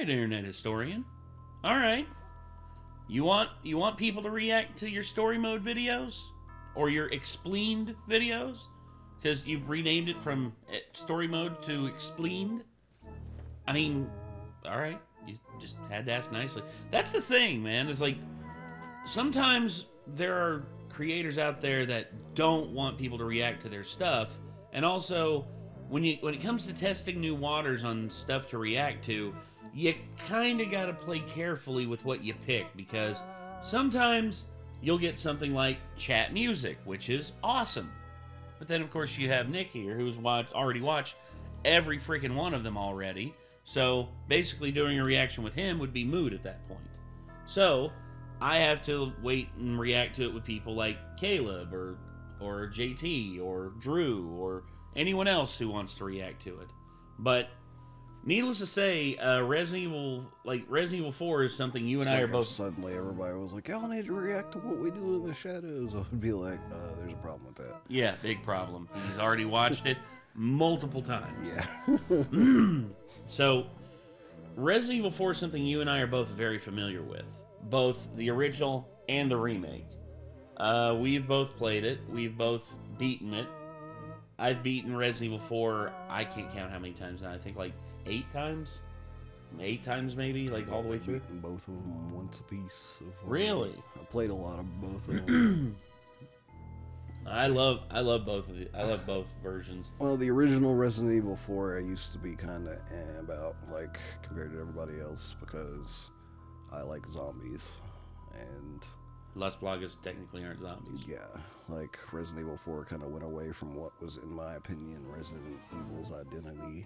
right, Internet Historian. All right. You want people to react to your story mode videos? Or your Expleened videos? Because you've renamed it from story mode to Expleened? I mean, all right. You just had to ask nicely. That's the thing, man. Is like, sometimes there are creators out there that don't want people to react to their stuff. And also, when it comes to testing new waters on stuff to react to, you kind of got to play carefully with what you pick, because sometimes you'll get something like chat music, which is awesome. But then, of course, you have Nick here, who's already watched every freaking one of them already. So, basically, doing a reaction with him would be moot at that point. So, I have to wait and react to it with people like Caleb, or JT, or Drew, or anyone else who wants to react to it. But needless to say, Resident Evil 4 is something you and I are both... Suddenly everybody was like, y'all need to react to what we do in the shadows. I would be like, there's a problem with that. Yeah, big problem. He's already watched it multiple times. Yeah. So, Resident Evil 4 is something you and I are both very familiar with. Both the original and the remake. We've both played it. We've both beaten it. I've beaten Resident Evil 4, I can't count how many times now. I think like 8 times? 8 times maybe, like all the way through? Beaten both of them once a piece. Really? I played a lot of both of them. I love both of I love both versions. Well, the original Resident Evil 4 I used to be kind of about, like, compared to everybody else, because I like zombies, and... Las Plagas technically aren't zombies. Yeah, like, Resident Evil 4 kind of went away from what was, in my opinion, Resident Evil's identity.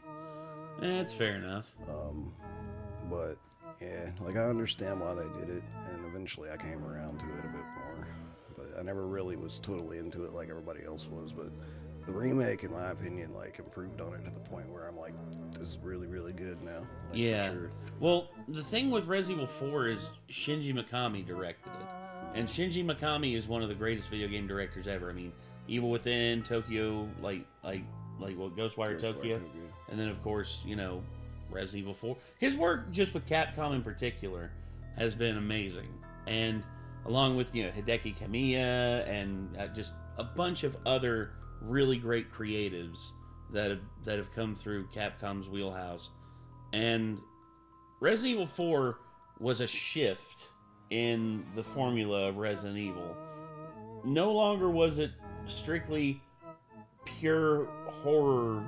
That's fair enough. But, yeah, like, I understand why they did it, and eventually I came around to it a bit more. But I never really was totally into it like everybody else was, but the remake, in my opinion, like, improved on it to the point where I'm like, this is really, really good now. Like, yeah. For sure. Well, the thing with Resident Evil 4 is Shinji Mikami directed it. And Shinji Mikami is one of the greatest video game directors ever. I mean, Evil Within, Tokyo, like what, Ghostwire Tokyo. And then, of course, you know, Resident Evil 4. His work just with Capcom in particular has been amazing. And along with, you know, Hideki Kamiya and just a bunch of other really great creatives that have come through Capcom's wheelhouse. And Resident Evil 4 was a shift in the formula of Resident Evil. No longer was it strictly pure horror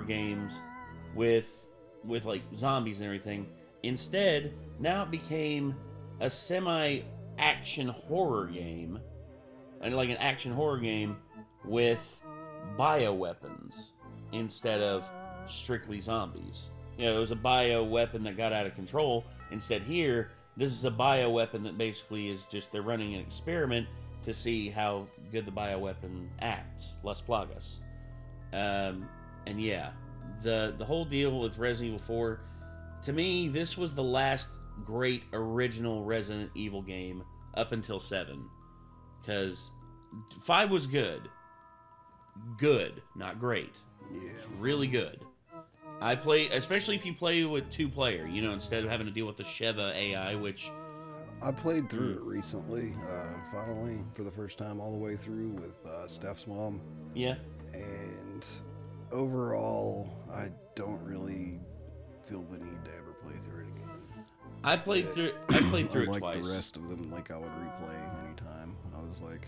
games with like zombies and everything. Instead, now it became a semi-action horror game, and like an action horror game with bioweapons instead of strictly zombies. You know, it was a bioweapon that got out of control. Instead here, this is a bioweapon that basically is just, they're running an experiment to see how good the bioweapon acts. Las Plagas. And yeah, the whole deal with Resident Evil 4, to me, this was the last great original Resident Evil game up until 7. Because 5 was good. Good, not great. Yeah. Really good. I play, especially if you play with 2-player, you know, instead of having to deal with the Sheva AI, which... I played through it recently, finally, for the first time all the way through with Steph's mom. Yeah. And overall, I don't really feel the need to ever play through it again. I played through it like twice. The rest of them, like, I would replay anytime. I was like,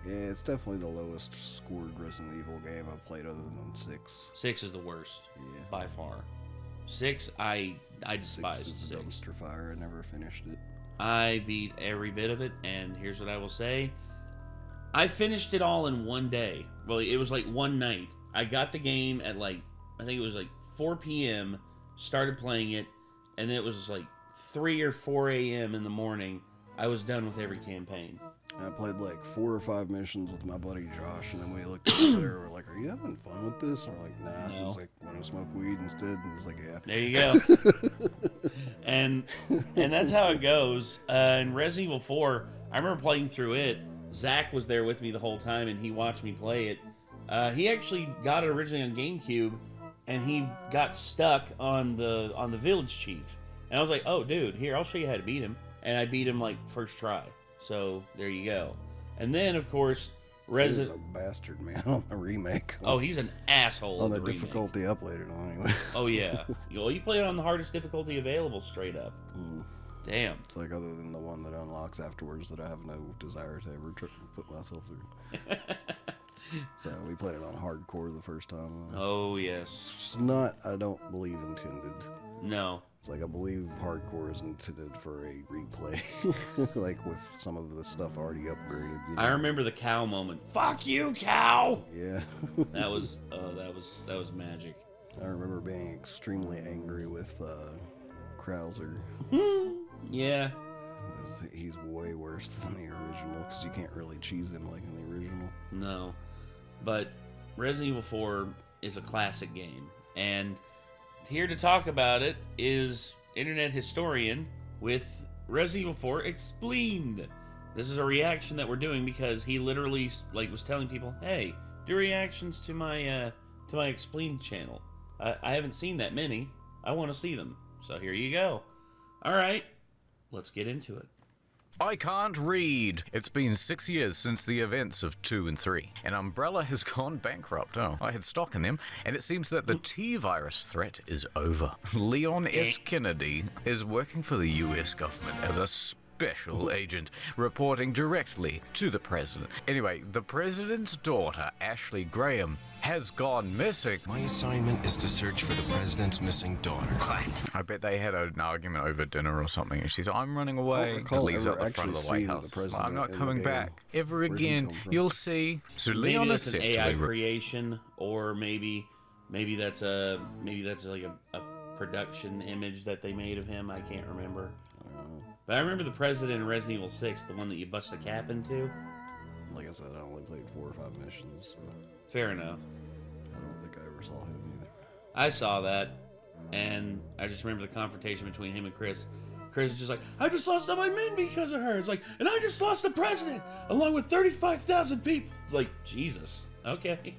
yeah, it's definitely the lowest scored Resident Evil game I've played other than 6. 6 is the worst, yeah, by far. 6, I despise 6. Is a dumpster fire. I never finished it. I beat every bit of it, and here's what I will say. I finished it all in one day. Well, it was like one night. I got the game at like, I think it was like 4 p.m., started playing it, and then it was like 3 or 4 a.m. in the morning. I was done with every campaign. I played like 4 or 5 missions with my buddy Josh, and then we looked at each other and we're like, are you having fun with this? And we're like, nah. No. He's like, want to smoke weed instead? And he's like, yeah. There you go. and that's how it goes. In Resident Evil 4, I remember playing through it. Zach was there with me the whole time, and he watched me play it. He actually got it originally on GameCube, and he got stuck on the village chief. And I was like, oh, dude, here, I'll show you how to beat him. And I beat him, like, first try. So, there you go. And then, of course, He's a bastard, man, on the remake. Oh, he's an asshole on the remake. difficulty I played it on, anyway. Oh, yeah. You play it on the hardest difficulty available, straight up. Damn. It's like, other than the one that unlocks afterwards that I have no desire to ever put myself through. So, we played it on hardcore the first time. Oh, yes. It's not, I don't believe, intended. No. It's like, I believe hardcore is intended for a replay, like with some of the stuff already upgraded. You know? I remember the cow moment. Fuck you, cow! Yeah. that was magic. I remember being extremely angry with Krauser. Yeah. He's way worse than the original, because you can't really cheese him like in the original. No. But Resident Evil 4 is a classic game, and here to talk about it is internet historian with Resident Evil 4 Expleened. This is a reaction that we're doing because he literally was telling people, "Hey, do reactions to my Expleened channel. I haven't seen that many. I want to see them." So here you go. All right, let's get into it. I can't read. It's been 6 years since the events of 2 and 3, and Umbrella has gone bankrupt. Oh, I had stock in them, and it seems that the T-virus threat is over. Leon S. Kennedy is working for the U.S. government as a special agent, reporting directly to the president. Anyway, the president's daughter, Ashley Graham, has gone missing. My assignment is to search for the president's missing daughter. What? I bet they had an argument over dinner or something, and she said, "I'm running away." Leaves out the front of the White House. "I'm not coming back ever again. You'll see." So Leon maybe is that's an AI creation, or maybe that's like a production image that they made of him. I can't remember. But I remember the president in Resident Evil 6, the one that you bust a cap into. Like I said, I only played 4 or 5 missions. So Fair enough. I don't think I ever saw him either. I saw that, and I just remember the confrontation between him and Chris. Chris is just like, "I just lost all my men because of her." It's like, "And I just lost the president, along with 35,000 people." It's like, Jesus. Okay.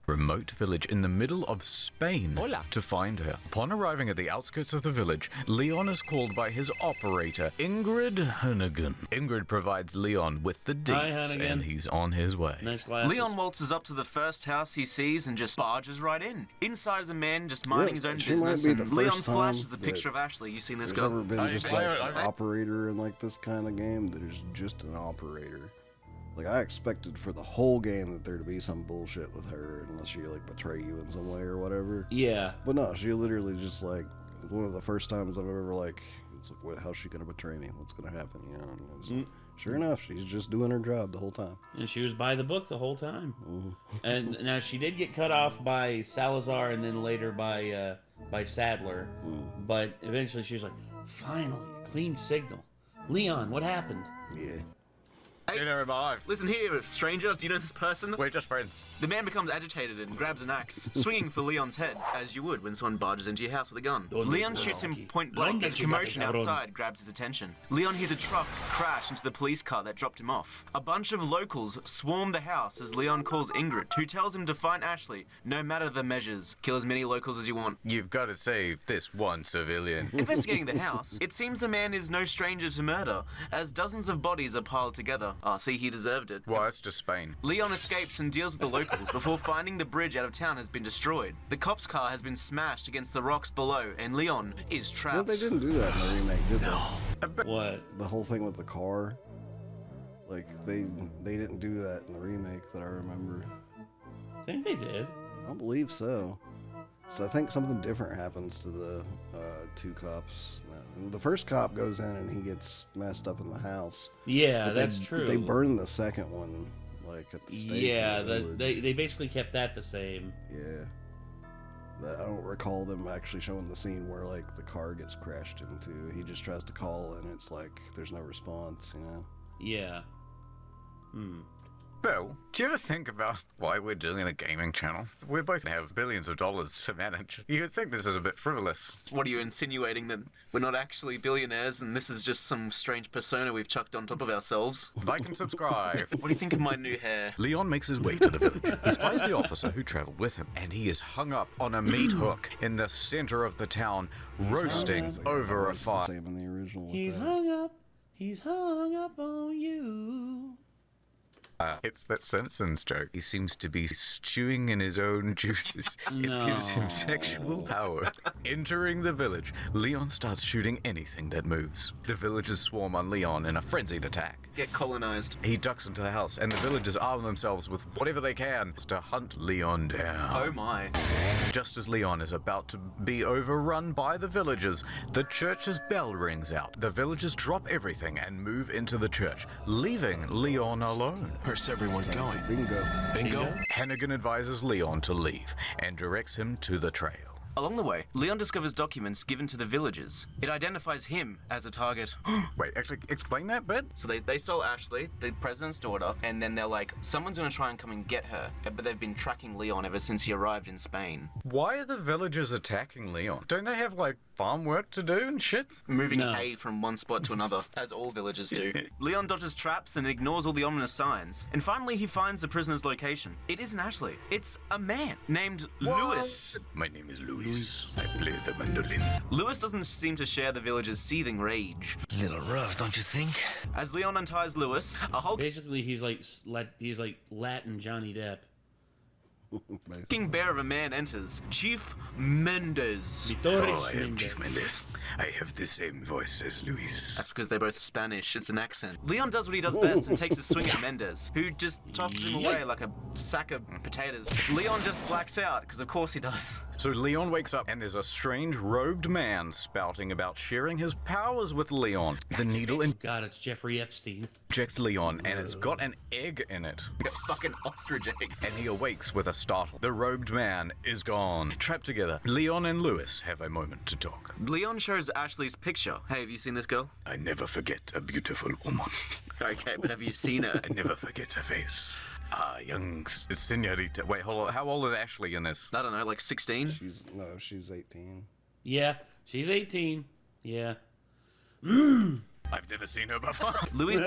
Remote village in the middle of Spain to find her. Upon arriving at the outskirts of the village, Leon is called by his operator, Ingrid Hunnigan. Ingrid provides Leon with the Dietz, and he's on his way. Nice glasses. Leon waltzes up to the first house he sees and just barges right in. Inside is a man just minding his own business, and Leon flashes the picture of Ashley. You seen this There's girl? never been just like an operator in like this kind of game. There's just an operator. Like, I expected for the whole game that there to be some bullshit with her, unless she, like, betray you in some way or whatever. Yeah. But no, she literally just, like, one of the first times I've ever, like, it's like, how's she gonna betray me? What's gonna happen? You know? And it was, sure enough, she's just doing her job the whole time. And she was by the book the whole time. And now she did get cut off by Salazar and then later by Sadler. But eventually she was like, "Finally, clean signal. Leon, what happened?" Yeah. Hey, Seen her in my life. Listen here, stranger. Do you know this person? We're just friends. The man becomes agitated and grabs an axe, swinging for Leon's head, as you would when someone barges into your house with a gun. Leon shoots him point blank as commotion outside grabs his attention. Leon hears a truck crash into the police car that dropped him off. A bunch of locals swarm the house as Leon calls Ingrid, who tells him to find Ashley, no matter the measures. Kill as many locals as you want. You've got to save this one civilian. Investigating the house, it seems the man is no stranger to murder, as dozens of bodies are piled together. Ah, see, he deserved it. Well, it's just Spain. Leon escapes and deals with the locals before finding the bridge out of town has been destroyed. The cop's car has been smashed against the rocks below, and Leon is trapped. Well, they didn't do that in the remake, did they? What? The whole thing with the car. Like, they didn't do that in the remake that I remember. I think they did. I don't believe so. So I think something different happens to the 2 cops. The first cop goes in and he gets messed up in the house. Yeah, But that's true. They burn the second one, like, at the stake. Yeah, in the village. they basically kept that the same. Yeah. But I don't recall them actually showing the scene where, like, the car gets crashed into. He just tries to call and it's like, there's no response, you know? Yeah. Bill, do you ever think about why we're doing a gaming channel? We both have billions of dollars to manage. You would think this is a bit frivolous. What are you insinuating, that we're not actually billionaires and this is just some strange persona we've chucked on top of ourselves? Like and subscribe. What do you think of my new hair? Leon makes his way to the village. He spies the officer who traveled with him, and he is hung up on a meat hook in the center of the town, roasting over a It's the fire. same in the original. with He's that. hung up. He's hung up on you. It's that Simpsons joke. He seems to be stewing in his own juices. It gives him sexual power. Entering the village, Leon starts shooting anything that moves. The villagers swarm on Leon in a frenzied attack. Get colonized. He ducks into the house, and the villagers arm themselves with whatever they can to hunt Leon down. Oh my. Just as Leon is about to be overrun by the villagers, the church's bell rings out. The villagers drop everything and move into the church, leaving Leon alone. Where's everyone going? Bingo. Bingo? Hannigan advises Leon to leave and directs him to the trail. Along the way, Leon discovers documents given to the villagers. It identifies him as a target. Wait, actually, explain that bit? So they stole Ashley, the president's daughter, and then they're like, someone's gonna try and come and get her. But they've been tracking Leon ever since he arrived in Spain. Why are the villagers attacking Leon? Don't they have, like, farm work to do and shit? Moving No. hay from one spot to another, as all villagers do. Leon dodges traps and ignores all the ominous signs. And finally, he finds the prisoner's location. It isn't Ashley. It's a man named Lewis. My name is Luis. I play the mandolin. Lewis doesn't seem to share the villagers' seething rage. Little rough, don't you think? As Leon unties Lewis, a hulking Basically, he's like Latin Johnny Depp. bear of a man enters. Chief Mendez. Vitores Mendez. Mendes. I have the same voice as Luis. That's because they're both Spanish. It's an accent. Leon does what he does best and takes a swing at Mendez, who just tosses him away like a sack of potatoes. Leon just blacks out, because of course he does. So Leon wakes up and there's a strange robed man spouting about sharing his powers with Leon. The needle God, it's Jeffrey Epstein. injects Leon and it's got an egg in it. A fucking ostrich egg. And he awakes with a startle. The robed man is gone. Trapped together, Leon and Lewis have a moment to talk. Leon shows Ashley's picture. Hey, have you seen this girl? I never forget a beautiful woman. Okay, but have you seen her? I never forget her face. Ah, young senorita. Wait, hold on. How old is Ashley in this? I don't know, like 16? She's 18. Yeah, she's 18. Yeah. I've never seen her before. Louis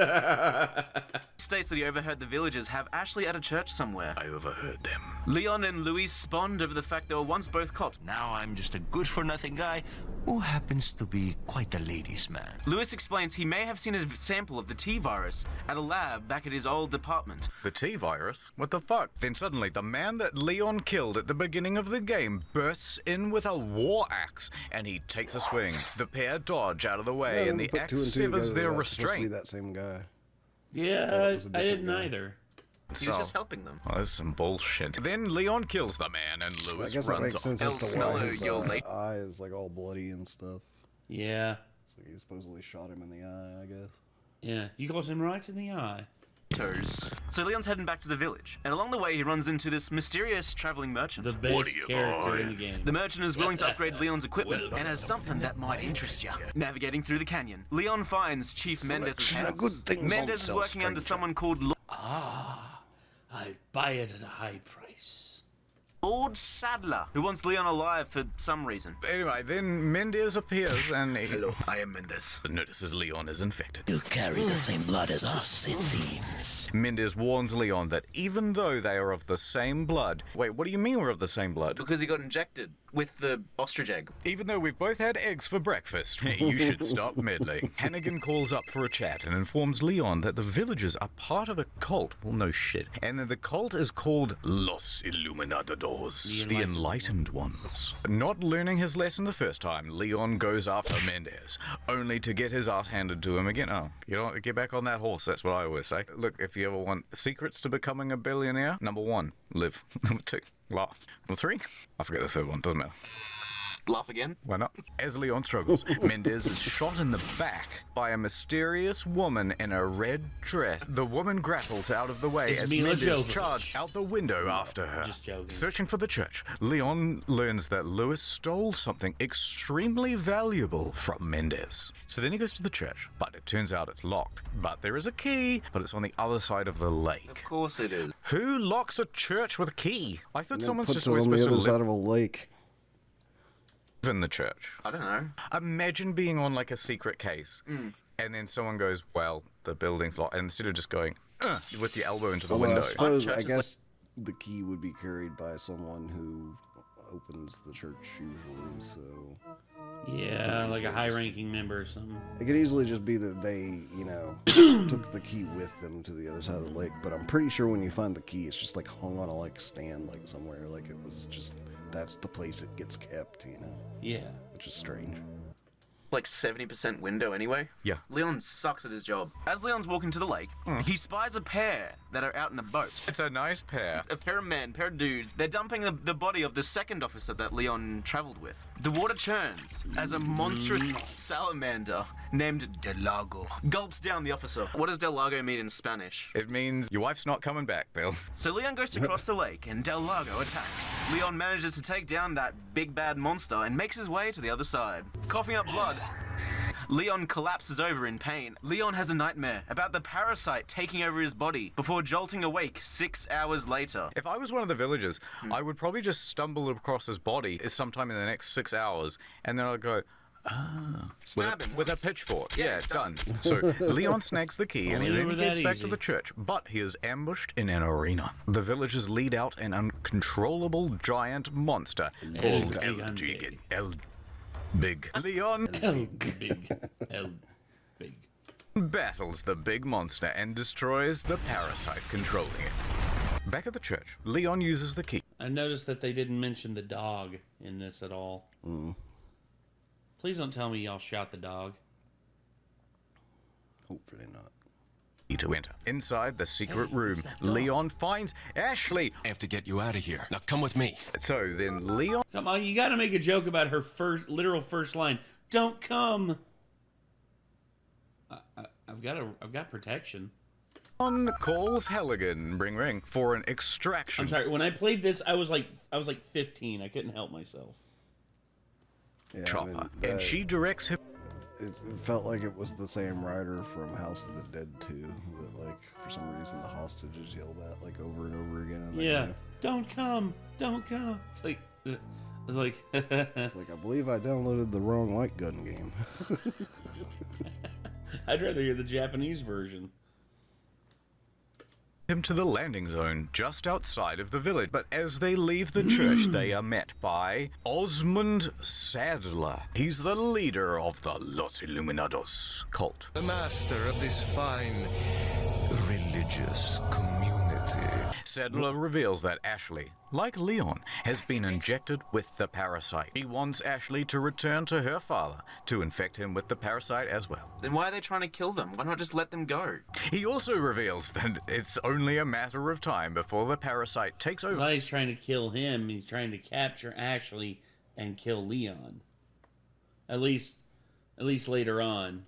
states that he overheard the villagers have Ashley at a church somewhere. I overheard them. Leon and Louis bond over the fact they were once both cops. Now I'm just a good-for-nothing guy who happens to be quite a ladies' man. Louis explains he may have seen a sample of the T-virus at a lab back at his old department. The T-virus? What the fuck? Then suddenly, the man that Leon killed at the beginning of the game bursts in with a war axe, and he takes a swing. The pair dodge out of the way, and the Put axe two and two severs together, their that's supposed to be restraint. that same guy. Yeah, Thought it was a I different didn't guy. either. He was just helping them. Oh, that's some bullshit. Then Leon kills the man, and I Lewis guess that runs makes off. sense El as to Smello, why his you'll make- eye is like all bloody and stuff. Yeah. It's like he supposedly shot him in the eye, I guess. Yeah. You got him right in the eye. Toes. So Leon's heading back to the village, and along the way he runs into this mysterious traveling merchant. The best character in the game. The merchant is willing to upgrade Leon's equipment and has something that might interest you. Navigating through the canyon, Leon finds Chief Mendez's Selection of house. good things on Mendez is sale, working under stranger. someone called I'll buy it at a high price. Lord Sadler, who wants Leon alive for some reason. Anyway, then Mendez appears, and he Hello, I am Mendez. notices Leon is infected. You carry the same blood as us, it seems. Mendez warns Leon that even though they are of the same blood... Wait, what do you mean we're of the same blood? Because he got injected with the ostrich egg. Even though we've both had eggs for breakfast, you should stop meddling. Hannigan calls up for a chat and informs Leon that the villagers are part of a cult. Well, no shit. And that the cult is called Los Illuminadores, the Enlightened Ones. Not learning his lesson the first time, Leon goes after Mendez, only to get his ass handed to him again. Oh, you don't get back on that horse, that's what I always say. Look, if you ever want secrets to becoming a billionaire, number 1, live. Number 2, laugh. Number 3, I forget the third one, doesn't matter. Laugh again? Why not? As Leon struggles, Mendez is shot in the back by a mysterious woman in a red dress. The woman grapples out of the way It's as Mila Mendez Jovovich. charges out the window after her. Just joking. Searching for the church, Leon learns that Lewis stole something extremely valuable from Mendez. So then he goes to the church, but it turns out it's locked. But there is a key, but it's on the other side of the lake. Of course it is. Who locks a church with a key? I thought someone's Puts just it always on the supposed other to side live of a lake. in the church. I don't know. Imagine being on like a secret case, and then someone goes, "Well, the building's locked," and instead of just going with your elbow into the Although window. I suppose, Church I is guess the key would be carried by someone who opens the church usually, so... Yeah, like a high-ranking member or something. It could easily just be that they, you know, took the key with them to the other side of the lake, but I'm pretty sure when you find the key, it's just like hung on a like stand like somewhere, like it was just, that's the place it gets kept, you know, Yeah. which is strange. Like 70% window anyway. Yeah. Leon sucks at his job. As Leon's walking to the lake, he spies a pair that are out in a boat. It's a nice pair. A pair of men, pair of dudes. They're dumping the body of the second officer that Leon traveled with. The water churns as a monstrous salamander named Del Lago gulps down the officer. What does Del Lago mean in Spanish? It means your wife's not coming back, Bill. So Leon goes to cross the lake and Del Lago attacks. Leon manages to take down that big bad monster and makes his way to the other side. Coughing up blood, Leon collapses over in pain. Leon has a nightmare about the parasite taking over his body before jolting awake 6 hours later. If I was one of the villagers, I would probably just stumble across his body sometime in the next 6 hours, and then I'd go, Stab him. with a pitchfork. Yeah, Yeah, done. So Leon snags the key and Only then were he heads that back easy. to the church, but he is ambushed in an arena. The villagers lead out an uncontrollable giant monster called El Gigante. Big. Leon El big. battles the big monster and destroys the parasite controlling it. Back at the church, Leon uses the key. I noticed that they didn't mention the dog in this at all. Please don't tell me y'all shot the dog. Hopefully not. To enter. Inside the secret room, Leon finds Ashley. I have to get you out of here. Now come with me. So then Leon Come on, you gotta make a joke about her literal first line. Don't come. I've got protection. calls Halligan, bring ring, for an extraction. I'm sorry. When I played this, I was like 15. I couldn't help myself. Yeah, Chopper, and she directs him. It felt like it was the same writer from House of the Dead 2 that, like, for some reason the hostages yelled at, like, over and over again. in that Yeah. game. Don't come. Don't come. It's like, It's like, I believe I downloaded the wrong light gun game. I'd rather hear the Japanese version. Him to the landing zone just outside of the village. But as they leave the church, they are met by Osmond Sadler. He's the leader of the Los Illuminados cult. The master of this fine religious community. Sadler reveals that Ashley, like Leon, has been injected with the parasite. He wants Ashley to return to her father to infect him with the parasite as well. Then why are they trying to kill them? Why not just let them go? He also reveals that it's only a matter of time before the parasite takes over. While he's trying to kill him, he's trying to capture Ashley and kill Leon. At least later on.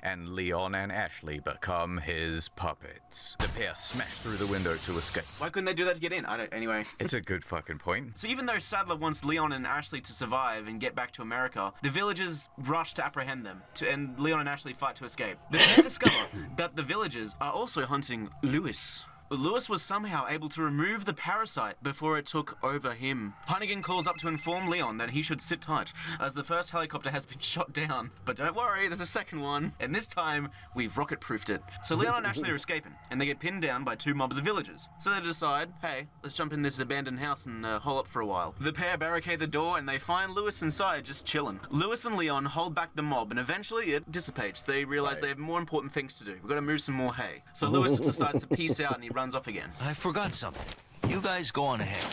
And Leon and Ashley become his puppets. The pair smash through the window to escape. Why couldn't they do that to get in? Anyway. It's a good fucking point. So even though Sadler wants Leon and Ashley to survive and get back to America, the villagers rush to apprehend them, and Leon and Ashley fight to escape. The pair discover that the villagers are also hunting Lewis. Lewis was somehow able to remove the parasite before it took over him. Hunnigan calls up to inform Leon that he should sit tight, as the first helicopter has been shot down. But don't worry, there's a second one, and this time, we've rocket-proofed it. So Leon and Ashley are escaping, and they get pinned down by two mobs of villagers. So they decide, hey, let's jump in this abandoned house and hole up for a while. The pair barricade the door, and they find Lewis inside just chilling. Lewis and Leon hold back the mob, and eventually it dissipates. They realize they have more important things to do. We've got to move some more hay. So Lewis decides to peace out, and he runs off again. I forgot something. You guys go on ahead.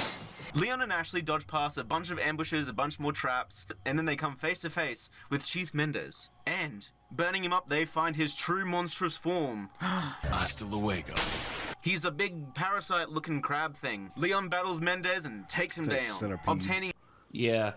Leon and Ashley dodge past a bunch of ambushes, a bunch more traps, and then they come face to face with Chief Mendez. And, burning him up, they find his true monstrous form. Hasta luego. He's a big parasite-looking crab thing. Leon battles Mendez and takes him It's like down, centipede. obtaining... Yeah.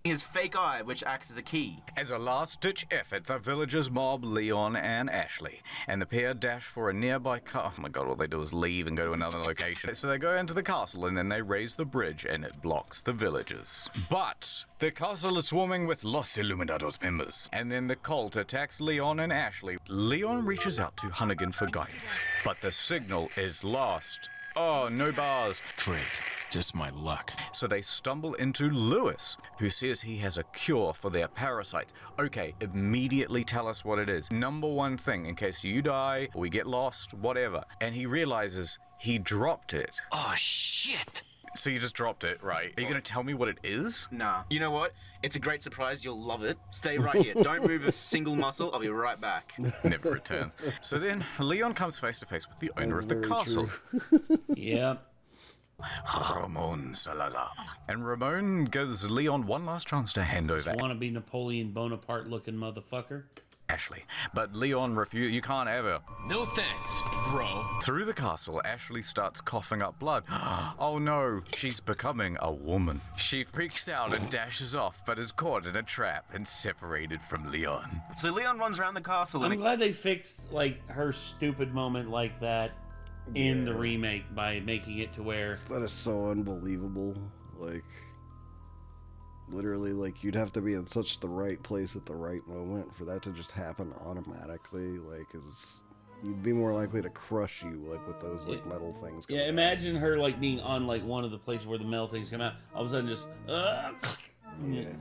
his fake eye, which acts as a key. As a last-ditch effort, the villagers mob Leon and Ashley, and the pair dash for a nearby car. Oh my god, all they do is leave and go to another location. So they go into the castle, and then they raise the bridge, and it blocks the villagers. But the castle is swarming with Los Illuminados members, and then the cult attacks Leon and Ashley. Leon reaches out to Hunnigan for guidance, but the signal is lost. Oh, no bars. Great. Just my luck. So they stumble into Lewis, who says he has a cure for their parasites. Okay, immediately tell us what it is. Number one thing, in case you die, or we get lost, whatever. And he realizes he dropped it. Oh, shit. So you just dropped it, right? Are you going to tell me what it is? Nah. You know what? It's a great surprise. You'll love it. Stay right here. Don't move a single muscle. I'll be right back. Never returns. So then Leon comes face to face with the owner of the castle. Yep. Ramon Salazar. And Ramon gives Leon one last chance to hand over Want to be Napoleon Bonaparte looking motherfucker? Ashley. But Leon refuses. You can't have her. No thanks, bro. Through the castle, Ashley starts coughing up blood. Oh no, she's becoming a woman. She freaks out and dashes off, but is caught in a trap and separated from Leon. So Leon runs around the castle and I'm glad they fixed like her stupid moment like that in the remake by making it to where That is so unbelievable. Like, literally, like, you'd have to be in such the right place at the right moment for that to just happen automatically. Like, you'd be more likely to crush you, like, with those, like, metal things. yeah, imagine her like being on like one of the places where the metal things come out. All of a sudden, just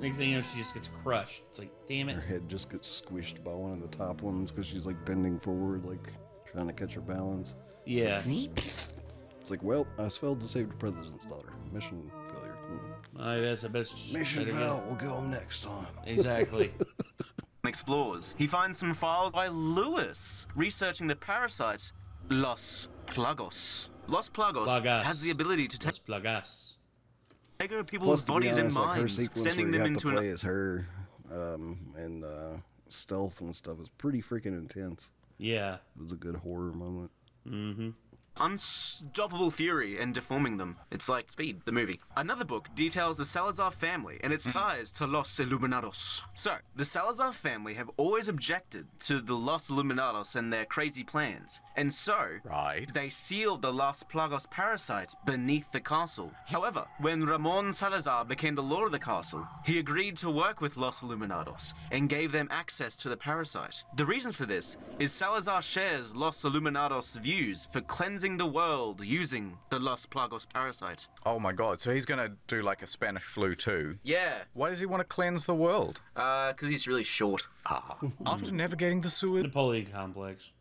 next thing you know, she just gets crushed. It's like, damn it. Her head just gets squished by one of the top ones because she's, like, bending forward, like, trying to catch her balance. Yeah. It's like, well, I failed to save the president's daughter. Mission failure. I best Mission better failed. We'll go next time. Exactly. explores. He finds some files by Lewis researching the parasite Los Plagos. Los Plagos has the ability to take over people's bodies and minds, sending them into play as her, and stealth and stuff is pretty freaking intense. Yeah. It was a good horror moment. Mm-hmm. Unstoppable fury and deforming them. It's like Speed, the movie. Another book details the Salazar family and its ties to Los Illuminados. So, the Salazar family have always objected to the Los Illuminados and their crazy plans. And so, they sealed the Los Plagos parasite beneath the castle. However, when Ramon Salazar became the lord of the castle, he agreed to work with Los Illuminados and gave them access to the parasite. The reason for this is Salazar shares Los Illuminados' views for cleansing the world using the Los Plagos parasite. Oh my god, so he's gonna do like a Spanish flu too? Yeah. Why does he want to cleanse the world? Because he's really short. After navigating the sewers Napoleon complex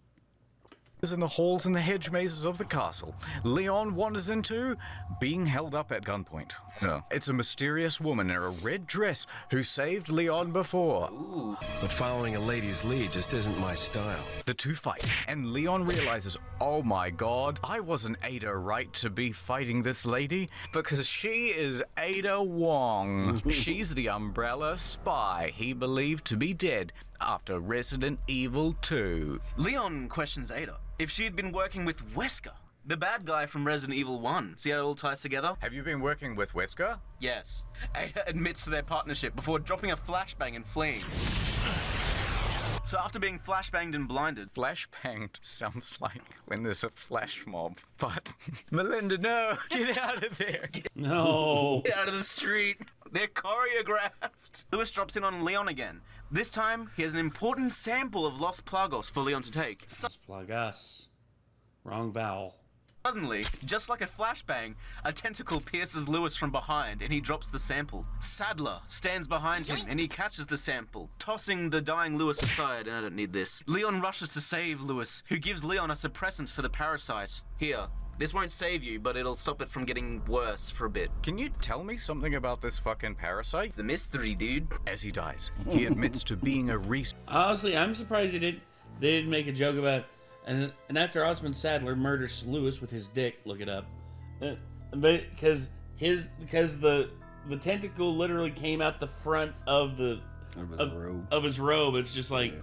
in the halls and the hedge mazes of the castle, Leon wanders into being held up at gunpoint. It's a mysterious woman in a red dress who saved Leon before. Ooh. But following a lady's lead just isn't my style. The two fight, and Leon realizes, oh my god, I wasn't Ada right to be fighting this lady, because she is Ada Wong. She's the Umbrella spy he believed to be dead after Resident Evil 2. Leon questions Ada if she had been working with Wesker, the bad guy from Resident Evil 1. See how it all ties together? Have you been working with Wesker? Yes. Ada admits to their partnership before dropping a flashbang and fleeing. So after being flashbanged and blinded... Flashbanged sounds like when there's a flash mob, but... Melinda, no! Get out of there! No! Get out of the street! They're choreographed! Lewis drops in on Leon again. This time, he has an important sample of Los Plagos for Leon to take. Los Plagos. Wrong vowel. Suddenly, just like a flashbang, a tentacle pierces Lewis from behind and he drops the sample. Sadler stands behind him and he catches the sample, tossing the dying Lewis aside. I don't need this. Leon rushes to save Lewis, who gives Leon a suppressant for the parasite. Here. This won't save you, but it'll stop it from getting worse for a bit. Can you tell me something about this fucking parasite? It's a mystery, dude. As he dies, he admits to being a Honestly, I'm surprised they didn't make a joke about and after Osmond Sadler murders Lewis with his dick, look it up. But because the tentacle literally came out the front of the robe. Of his robe. It's just like,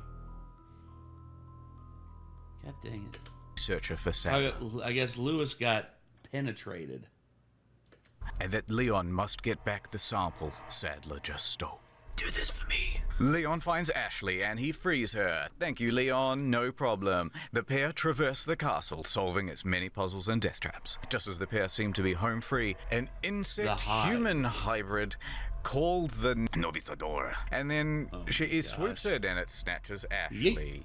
God dang it. Researcher for Sadler. I guess Lewis got penetrated. and that Leon must get back the sample Sadler just stole. Do this for me. Leon finds Ashley and he frees her. Thank you, Leon, no problem. The pair traverse the castle, solving its many puzzles and death traps. Just as the pair seem to be home free, an insect-human hybrid called the Novitador. And then swoops it and it snatches Ashley.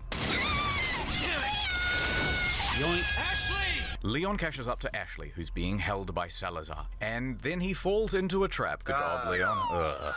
Yoink. Ashley! Leon cashes up to Ashley, who's being held by Salazar, and then he falls into a trap. Good job, Leon.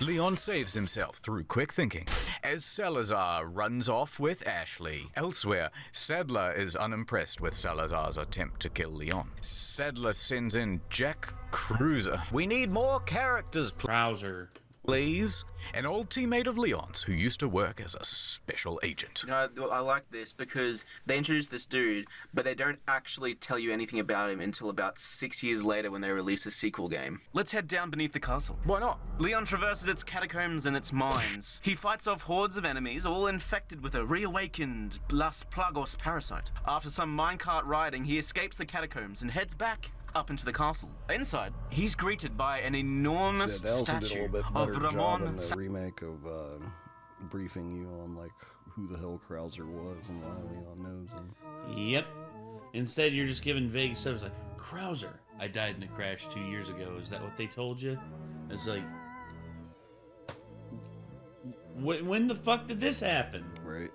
Leon saves himself through quick thinking as Salazar runs off with Ashley. Elsewhere, Sadler is unimpressed with Salazar's attempt to kill Leon. Sadler sends in Jack Cruiser. We need more characters, Krauser. please. An old teammate of Leon's who used to work as a special agent. You know, I like this because they introduce this dude, but they don't actually tell you anything about him until about 6 years later when they release a sequel game. Let's head down beneath the castle. Why not? Leon traverses its catacombs and its mines. He fights off hordes of enemies, all infected with a reawakened Las Plagos parasite. After some minecart riding, he escapes the catacombs and heads back up into the castle. Inside, he's greeted by an enormous statue of Ramon. In the remake of briefing you on like who the hell Krauser was and why Leon knows him. Yep. Instead, you're just giving vague stuff. It's like, Krauser, I died in the crash 2 years ago. Is that what they told you? It's like, when the fuck did this happen? Right.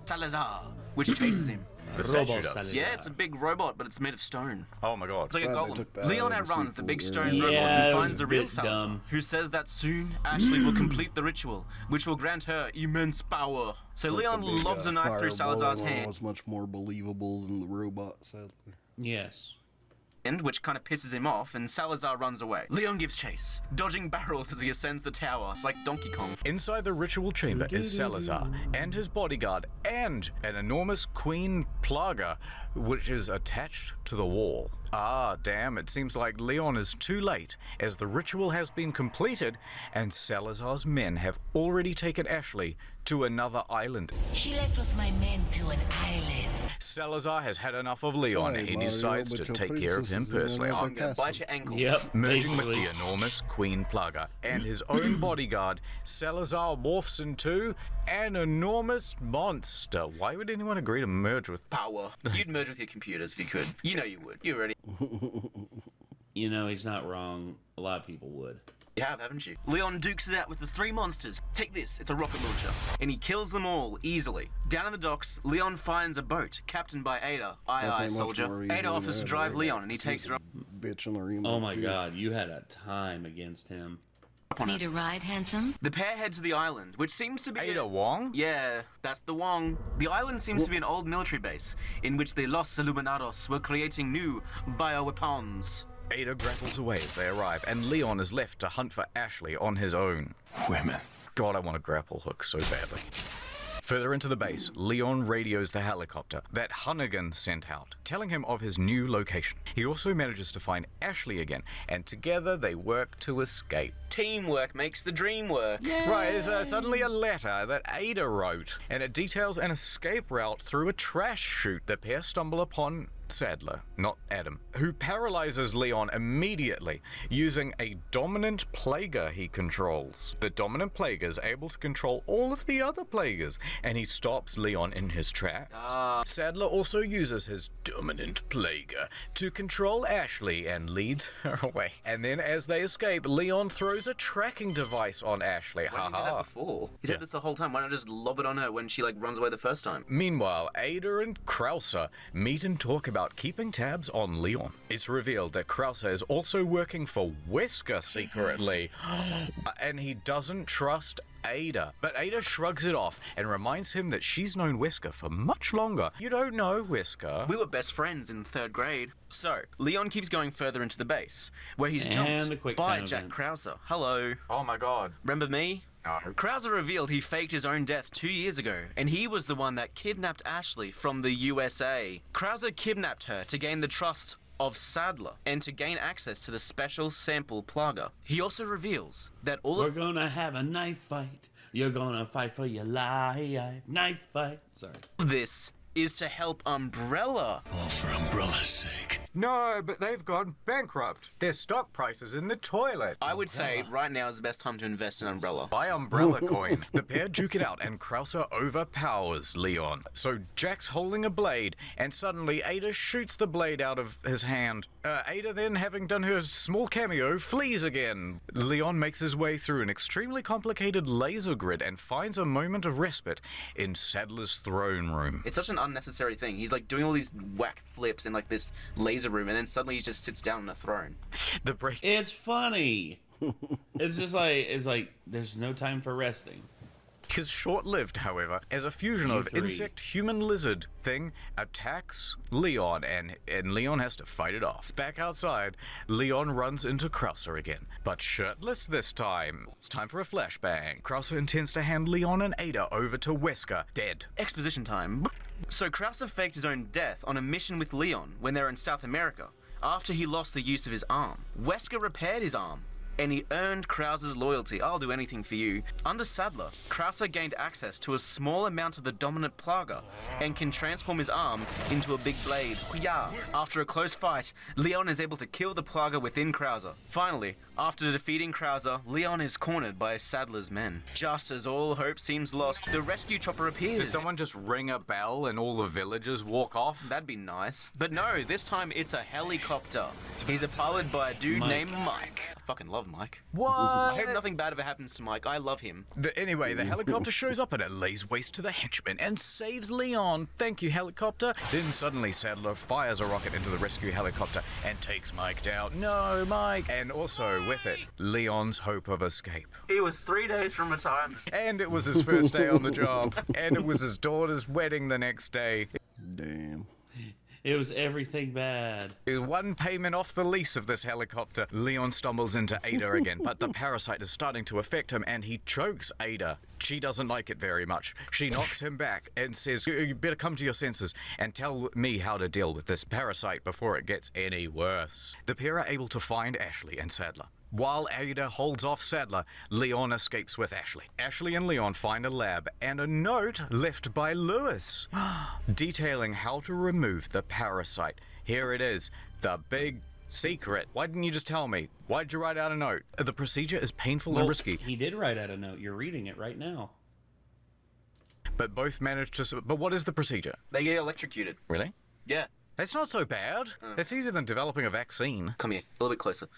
Salazar, which chases him. The statue Robot does. Salazar. Yeah, it's a big robot, but it's made of stone. Oh my god. It's like a Glad they took golem. that Leon out of the outruns the sequel, big yeah. stone Yeah, robot it and was finds the a real bit Salazar, dumb. who says that soon Ashley will complete the ritual, which will grant her immense power. So It's like Leon the big, lobs a knife through fireball Salazar's one hand, was much more believable than the robot, sadly. Yes. which kind of pisses him off, and Salazar runs away. Leon gives chase, dodging barrels as he ascends the tower. It's like Donkey Kong. Inside the ritual chamber is Salazar and his bodyguard and an enormous queen plaga which is attached to the wall. Ah, damn, it seems like Leon is too late as the ritual has been completed and Salazar's men have already taken Ashley to another island. She left with my men to an island. Salazar has had enough of Leon Sorry, and he Mario, decides but to your take care of him princess is in personally. another I'm gonna bite your ankles. Yep. Merging with basically. the enormous Queen Plaga and his own bodyguard, Salazar morphs into an enormous monster. Why would anyone agree to merge with Power. You'd merge with your computers if you could. You know you would. You already You know, he's not wrong. A lot of people would. You have, haven't you? Leon dukes it out with the three monsters. Take this, it's a rocket launcher. And he kills them all, easily. Down in the docks, Leon finds a boat, captained by Ada. Aye, Definitely aye, much soldier. more easy Ada than offers to that, drive right? Leon, and he takes her up Bitch in the remake. Oh my too. god, you had a time against him. on Need it. a ride, handsome? The pair head to the island, which seems to be... Ada Wong? Yeah, that's the Wong. The island seems to be an old military base, in which the Los Illuminados were creating new bioweapons. Ada grapples away as they arrive, and Leon is left to hunt for Ashley on his own. Women. God, I want a grapple hook so badly. Further into the base, Leon radios the helicopter that Hunnigan sent out, telling him of his new location. He also manages to find Ashley again, and together they work to escape. Teamwork makes the dream work. Right, there's suddenly a letter that Ada wrote, and it details an escape route through a trash chute. The pair stumble upon Sadler, not Adam, who paralyzes Leon immediately using a dominant plaguer he controls. The dominant plaguer is able to control all of the other plaguers, and he stops Leon in his tracks. Sadler also uses his dominant plaguer to control Ashley and leads her away. And then as they escape, Leon throws a tracking device on Ashley. Why didn't you do that before? He said this the whole time. Why not just lob it on her when she runs away the first time? Meanwhile, Ada and Krauser meet and talk about keeping tabs on Leon. It's revealed that Krauser is also working for Wesker secretly, and he doesn't trust Ada. But Ada shrugs it off and reminds him that she's known Wesker for much longer. You don't know Wesker. We were best friends in 3rd grade. So, Leon keeps going further into the base, where he's And jumped the quick by time Jack events. Krauser. Hello. Oh my god. Remember me? No. Krauser revealed he faked his own death 2 years ago, and he was the one that kidnapped Ashley from the USA. Krauser kidnapped her to gain the trust of Sadler and to gain access to the special sample plaga. He also reveals that all We're of gonna have a knife fight. You're gonna fight for your life. Knife fight. Sorry. this is to help Umbrella. All for Umbrella's sake. No, but they've gone bankrupt. Their stock price is in the toilet. I would say right now is the best time to invest in Umbrella. Buy Umbrella coin. The pair duke it out and Krauser overpowers Leon. So Jack's holding a blade and suddenly Ada shoots the blade out of his hand. Ada then, having done her small cameo, flees again. Leon makes his way through an extremely complicated laser grid and finds a moment of respite in Sadler's throne room. It's such an unnecessary thing. He's like doing all these whack flips in like this laser room, and then suddenly he just sits down on a throne. The break. It's funny. It's just like there's no time for resting. Is short-lived, however, as a fusion of U3. insect-human-lizard thing attacks Leon, and Leon has to fight it off. Back outside, Leon runs into Krauser again, but shirtless this time. It's time for a flashbang. Krauser intends to hand Leon and Ada over to Wesker, dead. Exposition time. So Krauser faked his own death on a mission with Leon when they were in South America, after he lost the use of his arm. Wesker repaired his arm, and he earned Krauser's loyalty. I'll do anything for you. Under Sadler, Krauser gained access to a small amount of the dominant plaga and can transform his arm into a big blade. After a close fight, Leon is able to kill the plaga within Krauser. Finally, after defeating Krauser, Leon is cornered by Sadler's men. Just as all hope seems lost, the rescue chopper appears. Does someone just ring a bell and all the villagers walk off? That'd be nice. But no, this time it's a helicopter. He's piloted by a dude named Mike. I fucking love Mike. What? I hope nothing bad ever happens to Mike. I love him. Anyway, the helicopter shows up and it lays waste to the henchmen and saves Leon. Thank you, helicopter. Then suddenly Sadler fires a rocket into the rescue helicopter and takes Mike down. No, Mike! And also with it, Leon's hope of escape. He was 3 days from retirement. And it was his first day on the job. And it was his daughter's wedding the next day. Damn. It was everything bad. Is one payment off the lease of this helicopter. Leon stumbles into Ada again, but the parasite is starting to affect him and he chokes Ada. She doesn't like it very much. She knocks him back and says, you better come to your senses and tell me how to deal with this parasite before it gets any worse. The pair are able to find Ashley and Sadler. While Ada holds off Sadler, Leon escapes with Ashley. Ashley and Leon find a lab and a note left by Lewis, detailing how to remove the parasite. Here it is, the big secret. Why didn't you just tell me? Why'd you write out a note? The procedure is painful and risky. He did write out a note. You're reading it right now. But both managed to... But what is the procedure? They get electrocuted. Really? Yeah. That's not so bad. It's easier than developing a vaccine. Come here, a little bit closer.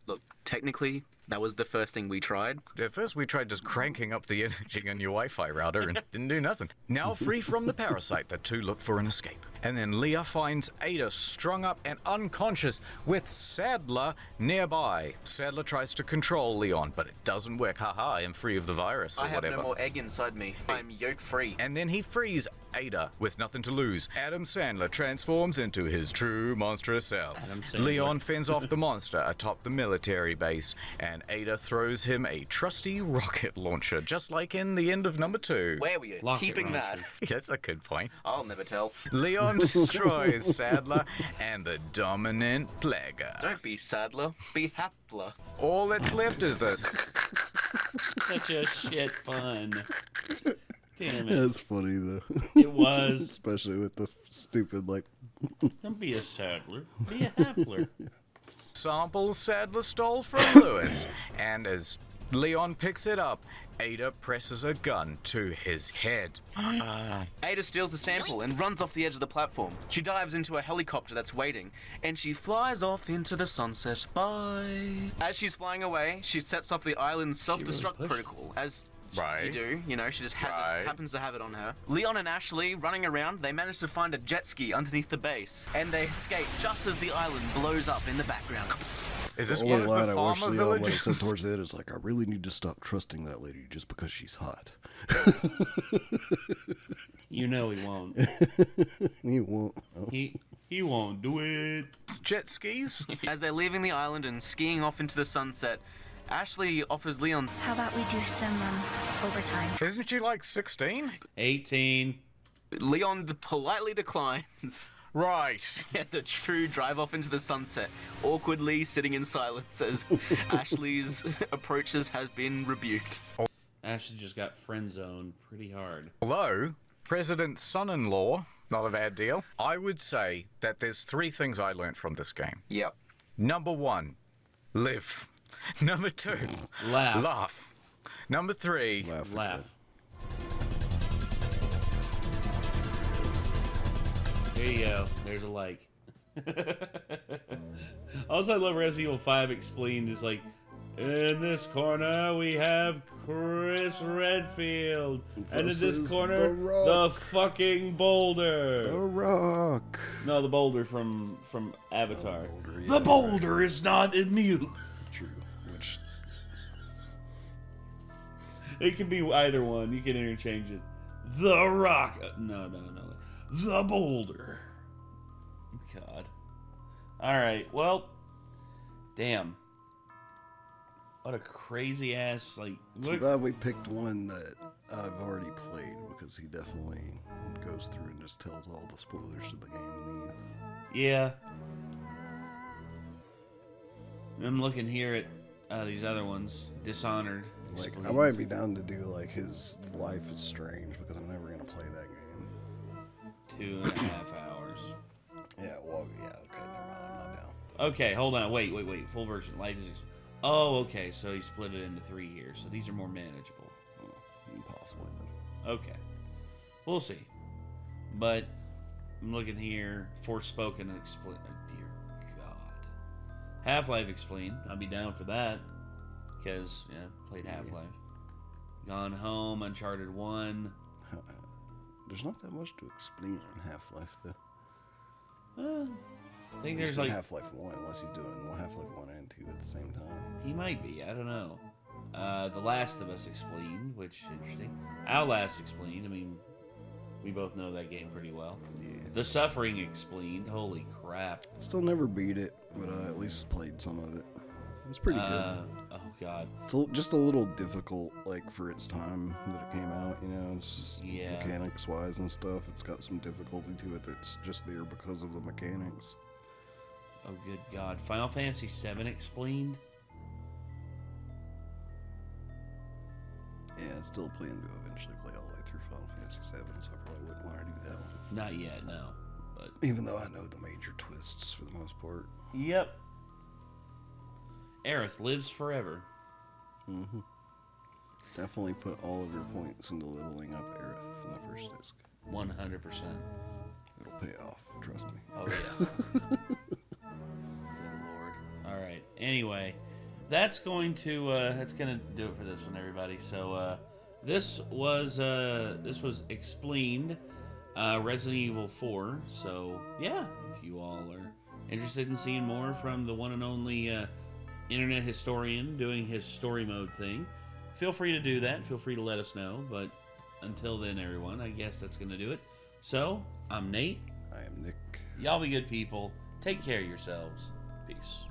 Look, technically, that was the first thing we tried. At first we tried just cranking up the energy on your Wi-Fi router and didn't do nothing. Now free from the parasite, the two look for an escape. And then Leah finds Ada strung up and unconscious with Sadler nearby. Sadler tries to control Leon, but it doesn't work. Haha, I am free of the virus or I have whatever. no more egg inside me. I'm yolk free. And then he frees Ada with nothing to lose. Adam Sandler transforms into his true monstrous self. Leon fends off the monster atop the military base, and Ada throws him a trusty rocket launcher, just like in the end of number 2. Where were you? Rocket Keeping launcher. that. That's a good point. I'll never tell. Leon destroys Sadler and the dominant Plaga. Don't be Sadler, be Hapler. All that's left is this. Such a shit fun. Damn it. That's funny though. It was. Especially with the stupid like. Don't be a saddler. Be a halfler. Sample Sadler stole from Lewis, and as Leon picks it up, Ada presses a gun to his head. Ada steals the sample and runs off the edge of the platform. She dives into a helicopter that's waiting, and she flies off into the sunset. Bye. As she's flying away, she sets off the island's self-destruct pushed protocol, as Right. you do, you know, she just has Right. it, happens to have it on her. Leon and Ashley, running around, they manage to find a jet ski underneath the base, and they escape just as the island blows up in the background. Is this The one only of line the I wish farmer Leon would have villages? said towards the end is like, I really need to stop trusting that lady just because she's hot. You know he won't. He won't. He won't do it. Jet skis? As they're leaving the island and skiing off into the sunset, Ashley offers Leon... How about we do some overtime? Isn't she like 16? 18. Leon politely declines. Right. And the two drive off into the sunset, awkwardly sitting in silence as Ashley's approaches have been rebuked. Ashley just got friend zoned pretty hard. Although, President's son-in-law Not a bad deal. I would say that there's 3 things I learned from this game. Yep. Number 1, live. Number 2, laugh. Number 3, Laugh. There you go. There's a like. Also, I love Resident Evil 5 Explained. It's like, in this corner we have Chris Redfield, and in this corner the fucking boulder. The Rock. No, the boulder from Avatar. Boulder, yeah. The boulder is not amused. True. Which It can be either one. You can interchange it. The Rock. No. The boulder. God. Alright, well. Damn. What a crazy ass, like... I'm glad we picked one that I've already played, because he definitely goes through and just tells all the spoilers to the game in these. Yeah. I'm looking here at these other ones. Dishonored. Like, I might be down to do, like, his Life is Strange, because I'm never going to play that game. 2.5 hours. Yeah, well, yeah, okay, never mind, I'm not down. Okay, hold on. Wait. Full version. Life is... Oh, okay, so he split it into 3 here, so these are more manageable. Possibly, then. Okay. We'll see. But, I'm looking here. Forspoken and Explained. Oh, dear God. Half-Life Explained. I'll be down for that. Because, yeah, played Half-Life. Gone Home, Uncharted 1. There's not that much to explain on Half-Life, though. I think there's like... Half-Life 1, unless he's doing Half-Life 1 and 2 at the same time. He might be. I don't know. The Last of Us Explained, which interesting. Outlast Explained. I mean, we both know that game pretty well. Yeah. The Suffering Explained. Holy crap. Still never beat it, but I at least played some of it. It's pretty good. Oh god. It's just a little difficult, like, for its time that it came out, you know, it's mechanics-wise and stuff. It's got some difficulty to it that's just there because of the mechanics. Oh good god. Final Fantasy VII Explained? Yeah, I still plan to eventually play all the way through Final Fantasy VII, so I probably wouldn't want to do that one. Not yet, no. But even though I know the major twists for the most part. Yep. Aerith lives forever. Mm-hmm. Definitely put all of your points into leveling up Aerith in the first disc. 100%. It'll pay off, trust me. Oh yeah. Good lord. Alright. Anyway, that's gonna do it for this one, everybody. So this was Explained, Resident Evil 4. So yeah, if you all are interested in seeing more from the one and only internet historian doing his story mode thing, feel free to do that. Feel free to let us know. But until then, everyone, I guess that's going to do it. So, I'm Nate. I am Nick. Y'all be good people. Take care of yourselves. Peace.